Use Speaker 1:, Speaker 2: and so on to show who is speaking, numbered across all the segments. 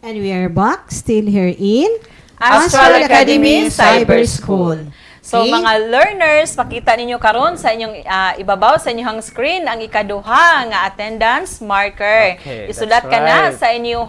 Speaker 1: And we are back, still here in
Speaker 2: Astral Academy Cyber School. So
Speaker 1: Okay.
Speaker 2: mga learners, pakita ninyo karon sa inyong ibabaw sa inyong screen ang ikaduha nga attendance marker.
Speaker 3: Okay,
Speaker 2: Isulat
Speaker 3: that's
Speaker 2: ka na
Speaker 3: right.
Speaker 2: sa inyong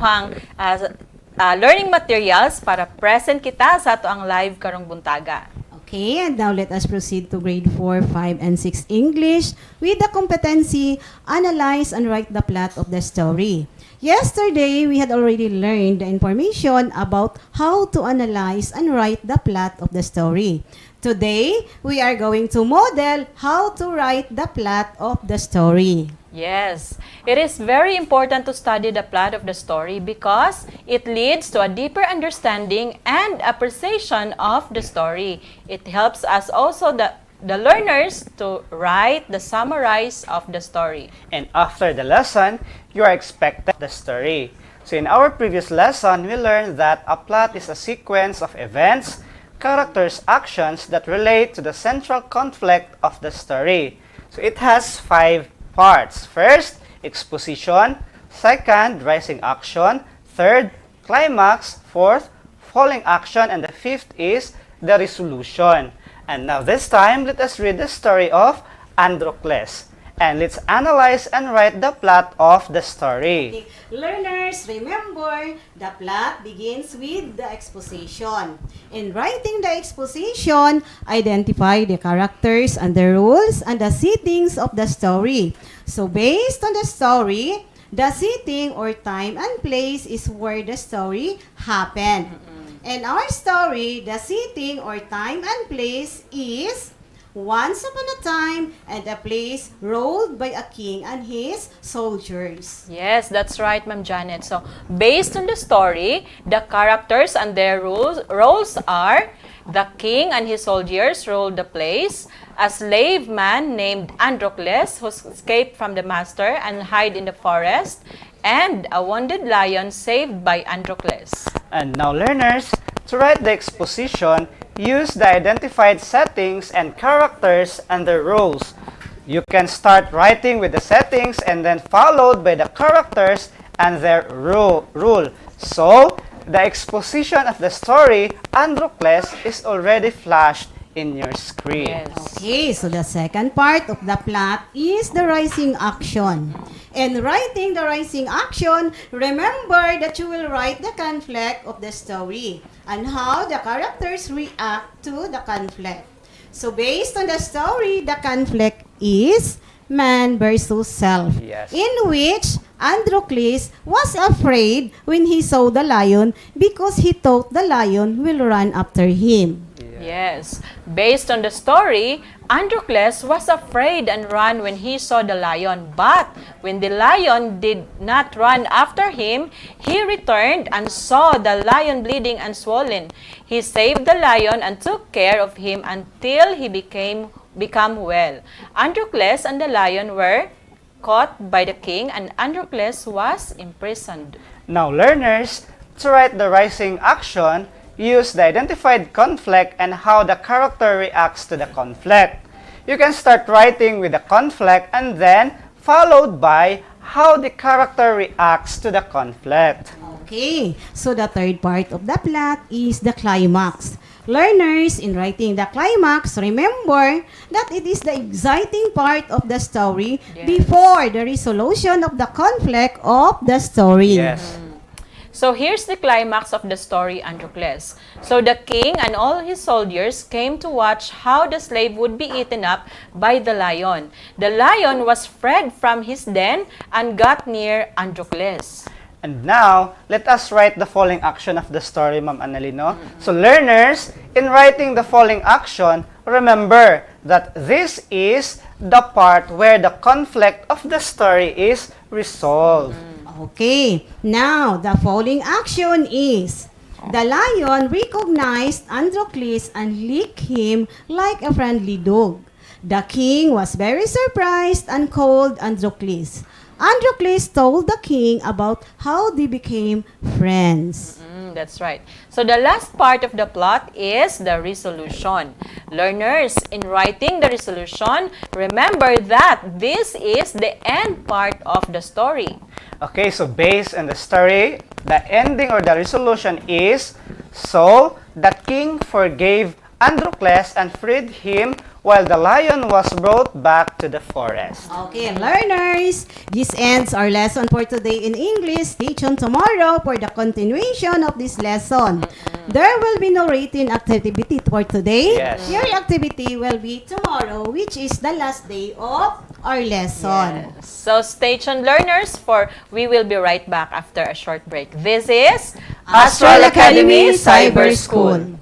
Speaker 2: learning materials para present kita sa ato ang live karong buntaga.
Speaker 1: Okay, and now let us proceed to grade 4, 5, and 6 English with the competency, analyze and write the plot of the story. Yesterday, we had already learned the information about how to analyze and write the plot of the story. Today, we are going to model how to write the plot of the story.
Speaker 2: Yes, it is very important to study the plot of the story because it leads to a deeper understanding and appreciation of the story. It helps us also the learners to write the summarize of the story.
Speaker 3: And after the lesson, you are expected the story. So in our previous lesson, we learned that a plot is a sequence of events, characters' actions that relate to the central conflict of the story. So it has 5 parts. First, exposition. Second, rising action. Third, climax. Fourth, falling action. And the fifth is the resolution. And now this time, let us read the story of Androcles. And let's analyze and write the plot of the story.
Speaker 1: Okay. Learners, remember, the plot begins with the exposition. In writing the exposition, identify the characters and the rules and the settings of the story. So based on the story, the setting or time and place is where the story happened. In our story, the setting or time and place is once upon a time and a place ruled by a king and his soldiers.
Speaker 2: Yes, that's right, Ma'am Janet. So, based on the story, the characters and their roles are the king and his soldiers ruled the place, a slave man named Androcles who escaped from the master and hid in the forest, and a wounded lion saved by Androcles.
Speaker 3: And now learners, to write the exposition, use the identified settings and characters and their roles. You can start writing with the settings and then followed by the characters and their rule. So, the exposition of the story, Androcles, is already flashed in your screen.
Speaker 2: Yes.
Speaker 1: Okay, so the second part of the plot is the rising action. In writing the rising action, remember that you will write the conflict of the story and how the characters react to the conflict. So based on the story, the conflict is man versus self,
Speaker 3: Yes.
Speaker 1: in which Androcles was afraid when he saw the lion because he thought the lion will run after him.
Speaker 2: Yes. Based on the story, Androcles was afraid and ran when he saw the lion. But when the lion did not run after him, he returned and saw the lion bleeding and swollen. He saved the lion and took care of him until he became well. Androcles and the lion were caught by the king, and Androcles was imprisoned.
Speaker 3: Now learners, to write the rising action, use the identified conflict and how the character reacts to the conflict. You can start writing with the conflict and then followed by how the character reacts to the conflict.
Speaker 1: Okay, so the third part of the plot is the climax. Learners, in writing the climax, remember that it is the exciting part of the story
Speaker 2: Yes.
Speaker 1: before the resolution of the conflict of the story.
Speaker 3: Yes.
Speaker 2: So here's the climax of the story, Androcles. So the king and all his soldiers came to watch how the slave would be eaten up by the lion. The lion was freed from his den and got near Androcles.
Speaker 3: And now, let us write the following action of the story, Ma'am Annalino. So learners, in writing the following action, remember that this is the part where the conflict of the story is resolved.
Speaker 1: Okay, now the following action is the lion recognized Androcles and licked him like a friendly dog. The king was very surprised and called Androcles. Androcles told the king about how they became friends.
Speaker 2: That's right. So the last part of the plot is the resolution. Learners, in writing the resolution, remember that this is the end part of the story.
Speaker 3: Okay, so based on the story, the ending or the resolution is, so the king forgave Androcles and freed him while the lion was brought back to the forest.
Speaker 1: Okay, learners, this ends our lesson for today in English. Stay tuned tomorrow for the continuation of this lesson. There will be no written activity for today.
Speaker 3: Yes.
Speaker 1: Your activity will be tomorrow, which is the last day of our lesson.
Speaker 2: Yes. So stay tuned, learners, for we will be right back after a short break. This is
Speaker 1: Astral Academy Cyber School.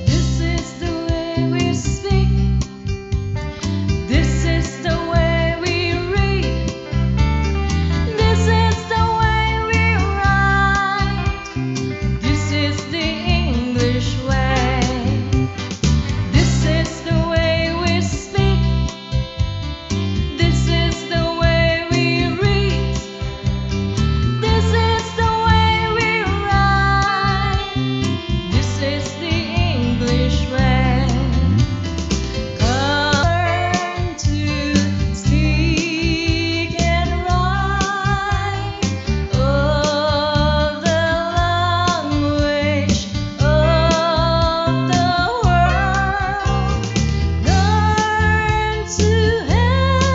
Speaker 4: This is the way we speak. This is the way we read. This is the way we write. This is the English way. This is the way we speak. This is the way we read. This is the way we write. This is the English way. Learn to speak and write of the language of the world. Learn to understand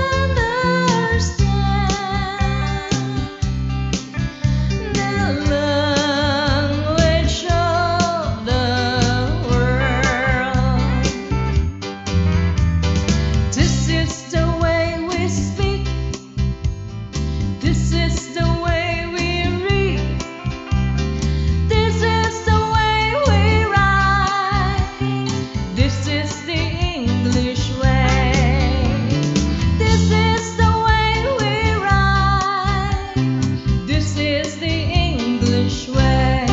Speaker 4: the language of the world. This is the way we speak. This is the way we read. This is the way we write. This is the English way. This is the way we write. This is the English way.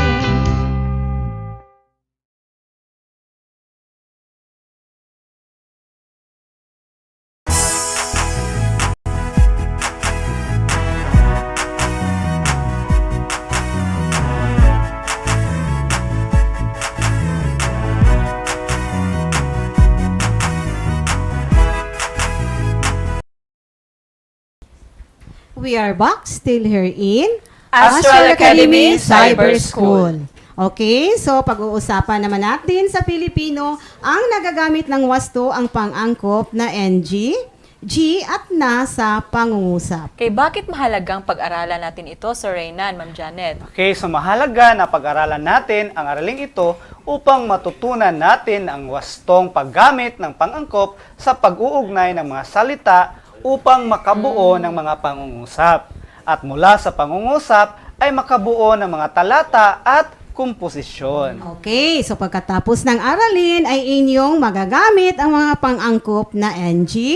Speaker 1: We are back still here in
Speaker 2: Astral Academy Cyber School.
Speaker 1: Okay, so pag-uusapan naman natin sa Pilipino, ang nagagamit ng wasto ang pang-angkop na NG, G at na sa pangungusap.
Speaker 2: Okay, bakit mahalagang pag-aralan natin ito, Sir Reynan, Ma'am Janet?
Speaker 3: Okay, so mahalaga na pag-aralan natin ang araling ito upang matutunan natin ang wastong paggamit ng pang-angkop sa pag-uugnay ng mga salita upang makabuo ng mga pangungusap. At mula sa pangungusap ay makabuo ng mga talata at komposisyon.
Speaker 1: Okay, so pagkatapos ng aralin ay inyong magagamit ang mga pang-angkop na NG,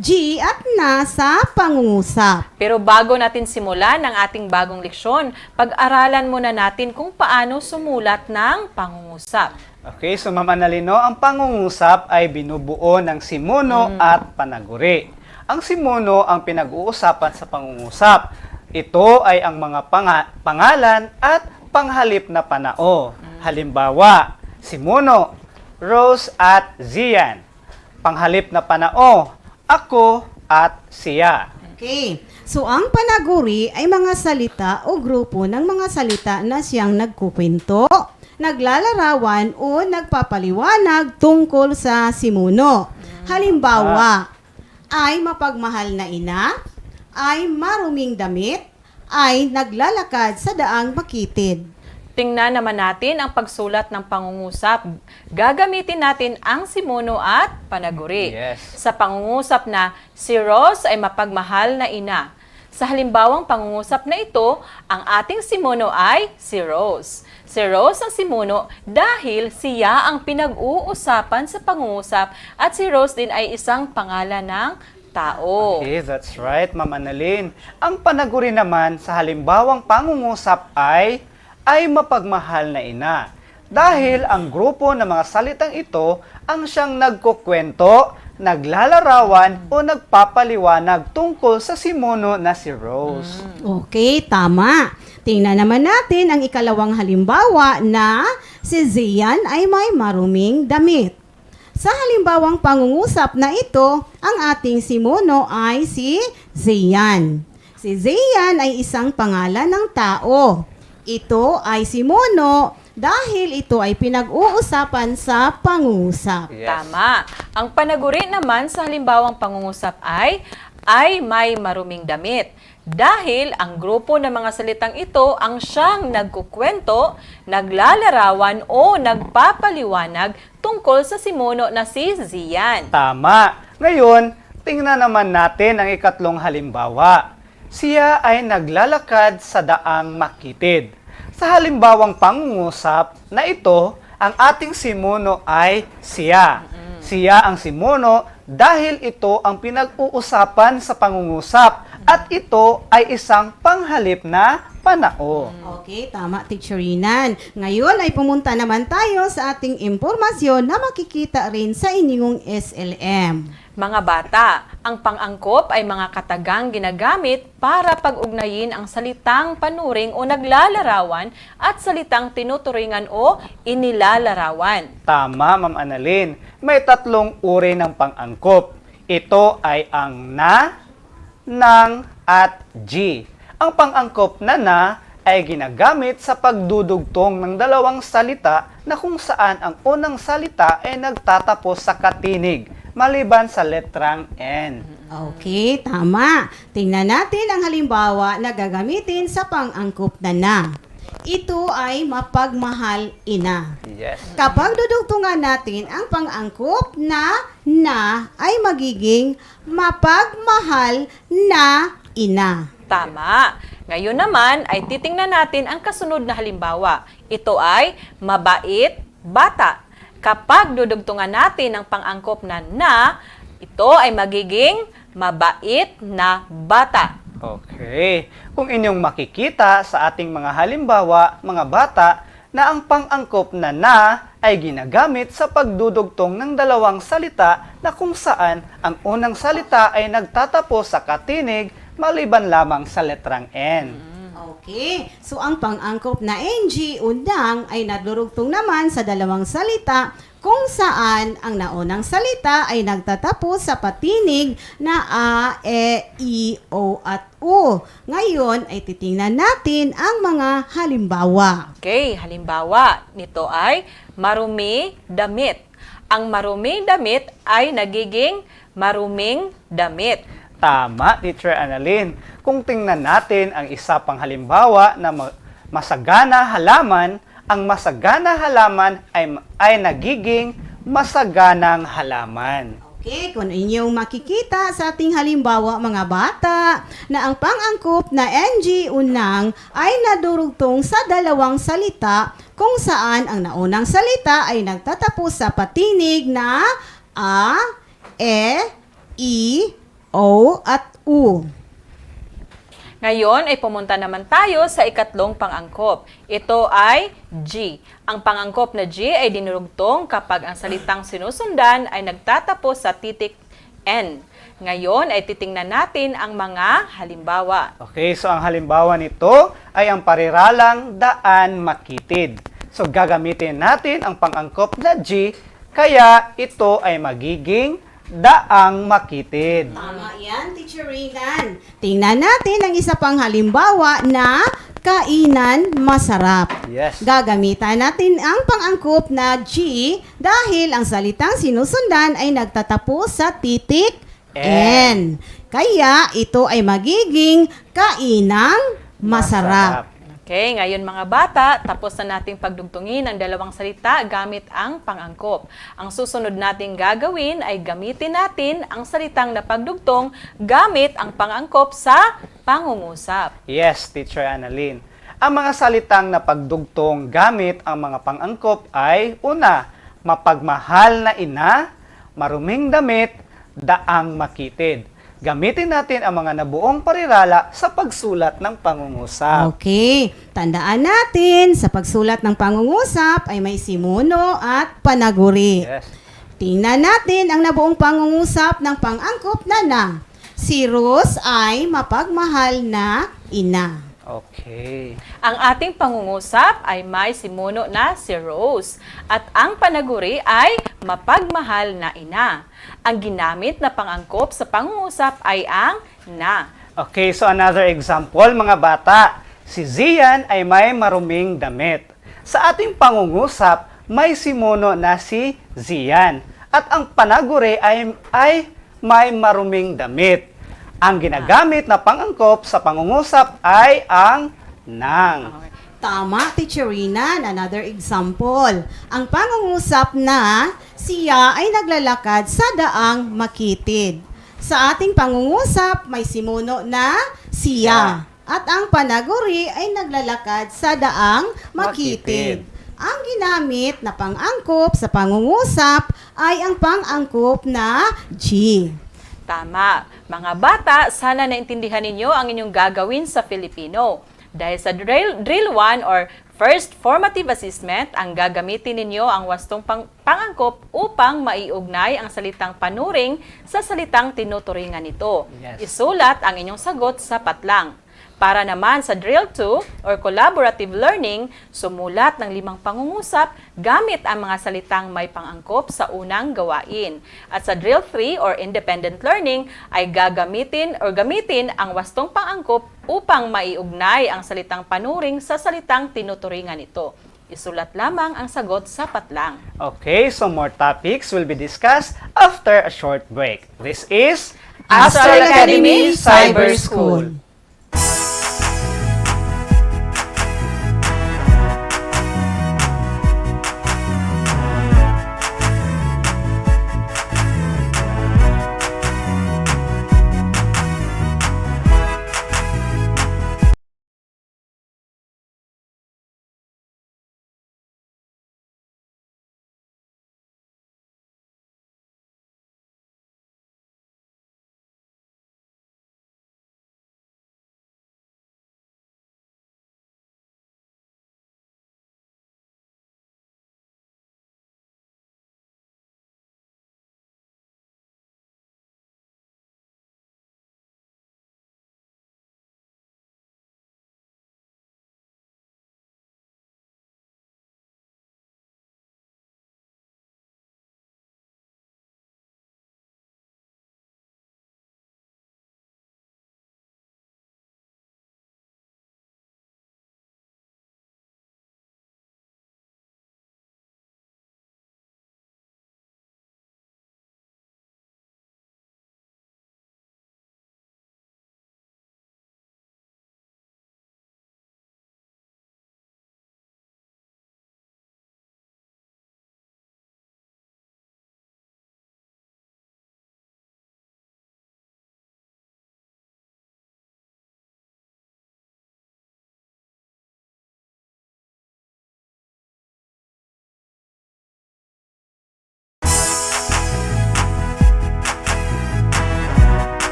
Speaker 1: G at na sa pangungusap.
Speaker 2: Pero bago natin simulan ang ating bagong leksyon, pag-aralan muna natin kung paano sumulat ng pangungusap.
Speaker 3: Okay, so Ma'am Annalino, ang pangungusap ay binubuo ng simuno at panaguri. Ang simuno ang pinag-uusapan sa pangungusap. Ito ay ang mga pangalan at panghalip na panao. Halimbawa, simuno, Rose at Zian. Panghalip na panao, ako at siya.
Speaker 1: Okay, so ang panaguri ay mga salita o grupo ng mga salita na siyang nagkukwento, naglalarawan o nagpapaliwanag tungkol sa simuno. Halimbawa, ay mapagmahal na ina, ay maruming damit, ay naglalakad sa daang makitid.
Speaker 2: Tingnan naman natin ang pagsulat ng pangungusap. Gagamitin natin ang simuno at panaguri.
Speaker 3: Yes.
Speaker 2: Sa pangungusap na, si Rose ay mapagmahal na ina. Sa halimbawang pangungusap na ito, ang ating simuno ay si Rose. Si Rose ang simuno dahil siya ang pinag-uusapan sa pangungusap at si Rose din ay isang pangalan ng tao.
Speaker 3: Okay, that's right, Ma'am Annalyn. Ang panaguri naman sa halimbawang pangungusap ay mapagmahal na ina. Dahil ang grupo ng mga salitang ito ang siyang nagkukwento, naglalarawan o nagpapaliwanag tungkol sa simuno na si Rose.
Speaker 1: Okay, tama. Tingnan naman natin ang ikalawang halimbawa na si Zian ay may maruming damit. Sa halimbawang pangungusap na ito, ang ating simuno ay si Zian. Si Zian ay isang pangalan ng tao. Ito ay simuno dahil ito ay pinag-uusapan sa pangungusap.
Speaker 3: Yes.
Speaker 2: Tama. Ang panaguri naman sa halimbawang pangungusap ay may maruming damit. Dahil ang grupo ng mga salitang ito ang siyang nagkukwento, naglalarawan o nagpapaliwanag tungkol sa simuno na si Zian.
Speaker 3: Tama. Ngayon, tingnan naman natin ang ikatlong halimbawa. Siya ay naglalakad sa daang makitid. Sa halimbawang pangungusap na ito, ang ating simuno ay siya. Siya ang simuno dahil ito ang pinag-uusapan sa pangungusap at ito ay isang panghalip na panao.
Speaker 1: Okay, tama, Teacher Rinan. Ngayon ay pumunta naman tayo sa ating impormasyon na makikita rin sa inyong SLM.
Speaker 2: Mga bata, ang pang-angkop ay mga katagang ginagamit para pag-ugnayin ang salitang panuring o naglalarawan at salitang tinuturingan o inilalarawan.
Speaker 3: Tama, Ma'am Annalyn. May tatlong uri ng pang-angkop. Ito ay ang na, ng, at G. Ang pang-angkop na ay ginagamit sa pagdudugtong ng dalawang salita na kung saan ang unang salita ay nagtatapos sa katinig, maliban sa letrang N.
Speaker 1: Okay, tama. Tingnan natin ang halimbawa na gagamitin sa pang-angkop na. Ito ay mapagmahal ina.
Speaker 3: Yes.
Speaker 1: Kapag dudugtungan natin ang pang-angkop na ay magiging mapagmahal na ina.
Speaker 2: Tama. Ngayon naman ay titingnan natin ang kasunod na halimbawa. Ito ay mabait bata. Kapag dudugtungan natin ang pang-angkop na, ito ay magiging mabait na bata.
Speaker 3: Okay. Kung inyong makikita sa ating mga halimbawa, mga bata, na ang pang-angkop na ay ginagamit sa pagdudugtong ng dalawang salita na kung saan ang unang salita ay nagtatapos sa katinig maliban lamang sa letrang N.
Speaker 1: Okay, so ang pang-angkop na NG, unang, ay nadurugtong naman sa dalawang salita kung saan ang naunang salita ay nagtatapos sa patinig na A, E, I, O, at U. Ngayon ay titingnan natin ang mga halimbawa.
Speaker 2: Okay, halimbawa nito ay marumi damit. Ang maruming damit ay nagiging maruming damit.
Speaker 3: Tama, Teacher Annalyn. Kung tingnan natin ang isa pang halimbawa na masagana halaman, ang masagana halaman ay nagiging masaganang halaman.
Speaker 1: Okay, kung inyong makikita sa ating halimbawa mga bata, na ang pang-angkop na NG unang ay nadurugtong sa dalawang salita kung saan ang naunang salita ay nagtatapos sa patinig na A, E, I, O, at U.
Speaker 2: Ngayon ay pumunta naman tayo sa ikatlong pang-angkop. Ito ay G. Ang pang-angkop na G ay dinurugtong kapag ang salitang sinusundan ay nagtatapos sa titik N. Ngayon ay titingnan natin ang mga halimbawa.
Speaker 3: Okay, so ang halimbawa nito ay ang pariralang daan makitid. So gagamitin natin ang pang-angkop na G, kaya ito ay magiging daang makitid.
Speaker 1: Tama yan, Teacher Regan. Tingnan natin ang isa pang halimbawa na kainan masarap.
Speaker 3: Yes.
Speaker 1: Gagamitan natin ang pang-angkop na G dahil ang salitang sinusundan ay nagtatapos sa titik N. Kaya ito ay magiging kainang masarap.
Speaker 2: Okay, ngayon mga bata, tapos na nating pagdugtungin ang dalawang salita gamit ang pangangkop. Ang susunod nating gagawin ay gamitin natin ang salitang napagdugtong gamit ang pangangkop sa pangungusap.
Speaker 3: Yes, Teacher Annalyn. Ang mga salitang napagdugtong gamit ang mga pang-angkop ay una, mapagmahal na ina, maruming damit, daang makitid. Gamitin natin ang mga nabuong parirala sa pagsulat ng pangungusap.
Speaker 1: Okay, tandaan natin sa pagsulat ng pangungusap ay may simuno at panaguri.
Speaker 3: Yes.
Speaker 1: Tingnan natin ang nabuong pangungusap ng pang-angkop na. Si Rose ay mapagmahal na ina.
Speaker 3: Okay.
Speaker 2: Ang ating pangungusap ay may simuno na si Rose at ang panaguri ay mapagmahal na ina. Ang ginamit na pangangkop sa pangungusap ay ang na.
Speaker 3: Okay, so another example mga bata. Si Zian ay may maruming damit. Sa ating pangungusap, may simuno na si Zian. At ang panaguri ay may maruming damit. Ang ginagamit na pangangkop sa pangungusap ay ang nang.
Speaker 1: Tama, Teacher Rina. Another example. Ang pangungusap na siya ay naglalakad sa daang makitid. Sa ating pangungusap, may simuno na siya. At ang panaguri ay naglalakad sa daang makitid. Ang ginamit na pang-angkop sa pangungusap ay ang pang-angkop na G.
Speaker 2: Tama. Mga bata, sana naintindihan ninyo ang inyong gagawin sa Filipino. Dahil sa drill 1 or first formative assessment, ang gagamitin ninyo ang wastong pangangkop upang maiugnay ang salitang panuring sa salitang tinuturingan nito.
Speaker 3: Yes.
Speaker 2: Isulat ang inyong sagot sa patlang. Para naman sa drill 2 or collaborative learning, sumulat ng 5 pangungusap gamit ang mga salitang may pangangkop sa unang gawain. At sa drill 3 or independent learning ay gamitin ang wastong pangangkop upang maiugnay ang salitang panuring sa salitang tinuturingan ito. Isulat lamang ang sagot sa patlang.
Speaker 3: Okay, so more topics will be discussed after a short break. This is
Speaker 2: Astral Academy Cyber School.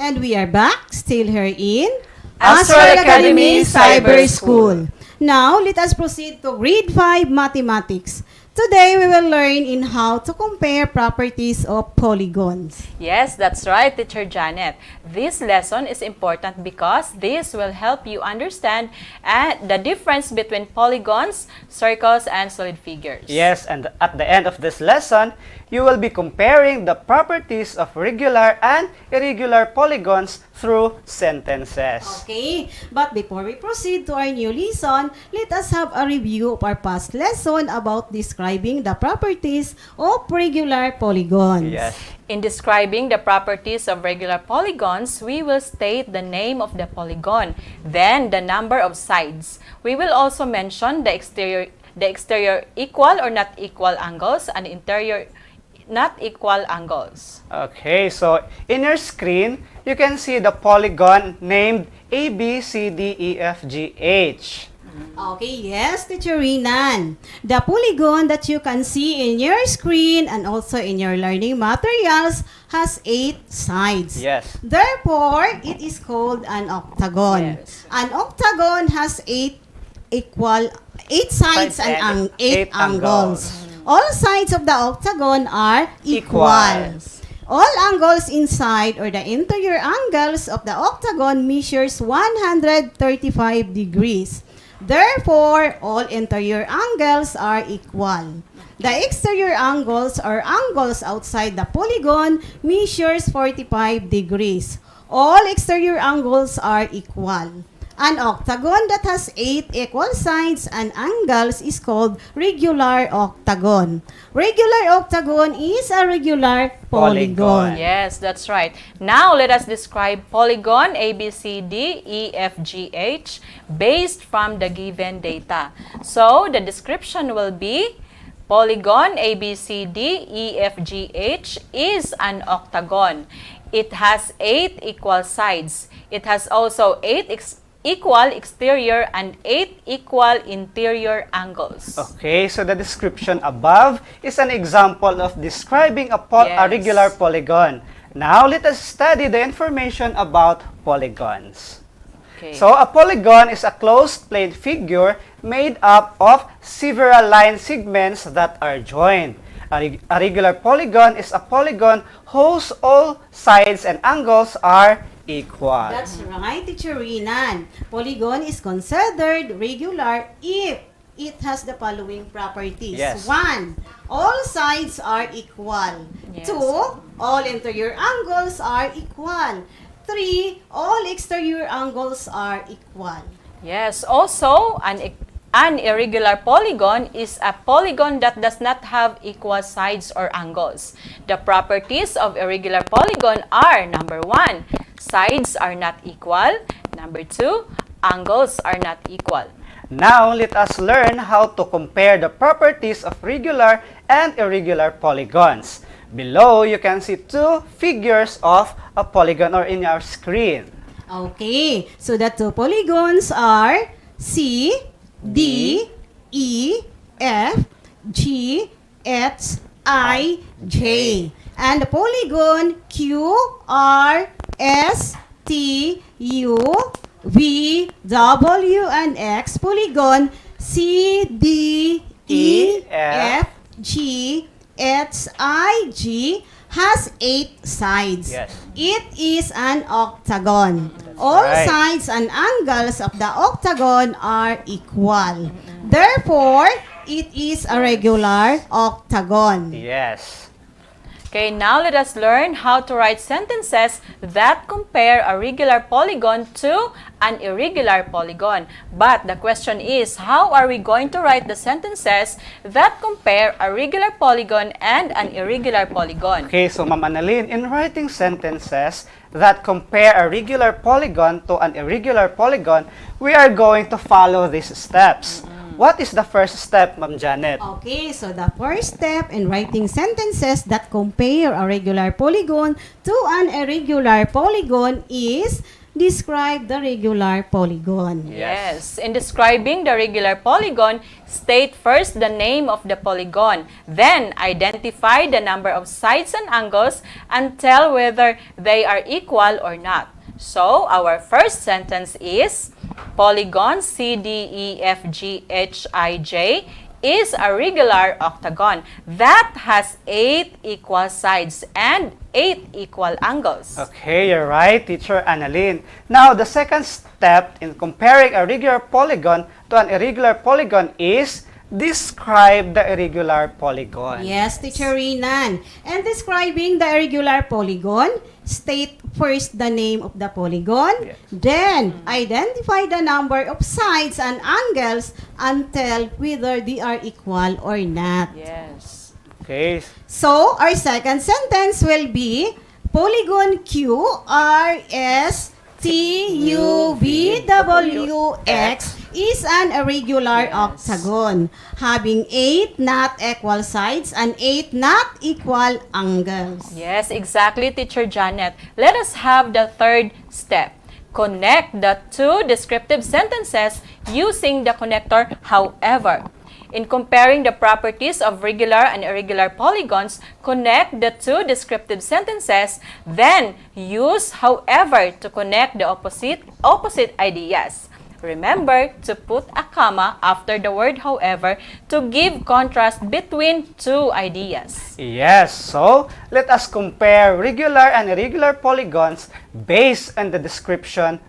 Speaker 1: And we are back, still here in
Speaker 2: Astral Academy Cyber
Speaker 1: School. Now, let us proceed to grade 5 mathematics. Today, we will learn in how to compare properties of polygons.
Speaker 2: Yes, that's right, Teacher Janet. This lesson is important because this will help you understand the difference between polygons, circles, and solid figures.
Speaker 3: Yes, and at the end of this lesson, you will be comparing the properties of regular and irregular polygons through sentences.
Speaker 1: Okay, but before we proceed to our new lesson, let us have a review of our past lesson about describing the properties of regular polygons.
Speaker 3: Yes.
Speaker 2: In describing the properties of regular polygons, we will state the name of the polygon, then the number of sides. We will also mention the exterior equal or not equal angles and interior not equal angles.
Speaker 3: Okay, so in your screen, you can see the polygon named A, B, C, D, E, F, G, H.
Speaker 1: Okay, yes, Teacher Rinan. The polygon that you can see in your screen and also in your learning materials has 8 sides.
Speaker 3: Yes.
Speaker 1: Therefore, it is called an octagon.
Speaker 2: Yes.
Speaker 1: An octagon has 8 sides and 8 angles. All sides of the octagon are equal.
Speaker 3: Equals.
Speaker 1: All angles inside or the interior angles of the octagon measures 135 degrees. Therefore, all interior angles are equal. The exterior angles or angles outside the polygon measures 45 degrees. All exterior angles are equal. An octagon that has 8 equal sides and angles is called regular octagon. Regular octagon is a regular polygon.
Speaker 2: Yes, that's right. Now, let us describe polygon A, B, C, D, E, F, G, H based from the given data. So, the description will be polygon A, B, C, D, E, F, G, H is an octagon. It has 8 equal sides. It has also 8 equal exterior and 8 equal interior angles.
Speaker 3: Okay, so the description above is an example of describing a
Speaker 2: Yes.
Speaker 3: regular polygon. Now, let us study the information about polygons.
Speaker 2: Okay.
Speaker 3: So, a polygon is a closed plane figure made up of several line segments that are joined. A regular polygon is a polygon whose all sides and angles are equal.
Speaker 1: That's right, Teacher Rinan. Polygon is considered regular if it has the following properties.
Speaker 3: Yes.
Speaker 1: 1. All sides are equal.
Speaker 2: Yes.
Speaker 1: 2. All interior angles are equal. 3. All exterior angles are equal.
Speaker 2: Yes, also, an irregular polygon is a polygon that does not have equal sides or angles. The properties of irregular polygon are, number 1, sides are not equal. Number 2, angles are not equal.
Speaker 3: Now, let us learn how to compare the properties of regular and irregular polygons. Below, you can see 2 figures of a polygon or in your screen.
Speaker 1: Okay, so the 2 polygons are C, D, E, F, G, H, I, J. And the polygon Q, R, S, T, U, V, W, and X. Polygon C, D, E, F, G, H, I, G has 8 sides.
Speaker 3: Yes.
Speaker 1: It is an octagon. All
Speaker 3: right.
Speaker 1: sides and angles of the octagon are equal. Therefore, it is a regular octagon.
Speaker 3: Yes.
Speaker 2: Okay, now let us learn how to write sentences that compare a regular polygon to an irregular polygon. But the question is, how are we going to write the sentences that compare a regular polygon and an irregular polygon?
Speaker 3: Okay, so Ma'am Annalyn, in writing sentences that compare a regular polygon to an irregular polygon, we are going to follow these steps. What is the first step, Ma'am Janet?
Speaker 1: Okay, so the first step in writing sentences that compare a regular polygon to an irregular polygon is describe the regular polygon.
Speaker 2: Yes. In describing the regular polygon, state first the name of the polygon, then identify the number of sides and angles and tell whether they are equal or not. So, our first sentence is, polygon CDEFGHIJ is a regular octagon that has 8 equal sides and 8 equal angles.
Speaker 3: Okay, you're right, Teacher Annalyn. Now, the second step in comparing a regular polygon to an irregular polygon is describe the irregular polygon.
Speaker 1: Yes, Teacher Rinan. And describing the irregular polygon, state first the name of the polygon,
Speaker 3: Yes.
Speaker 1: then identify the number of sides and angles and tell whether they are equal or not.
Speaker 2: Yes.
Speaker 3: Okay,
Speaker 1: So, our second sentence will be polygon QRSTUVWX is an irregular
Speaker 2: Yes.
Speaker 1: octagon having 8 not equal sides and 8 not equal angles.
Speaker 2: Yes, exactly, Teacher Janet. Let us have the third step. Connect the two descriptive sentences using the connector however. In comparing the properties of regular and irregular polygons, connect the two descriptive sentences, then use however to connect the opposite ideas. Remember to put a comma after the word however to give contrast between two ideas.
Speaker 3: yes, so let us compare regular and irregular polygons based on the description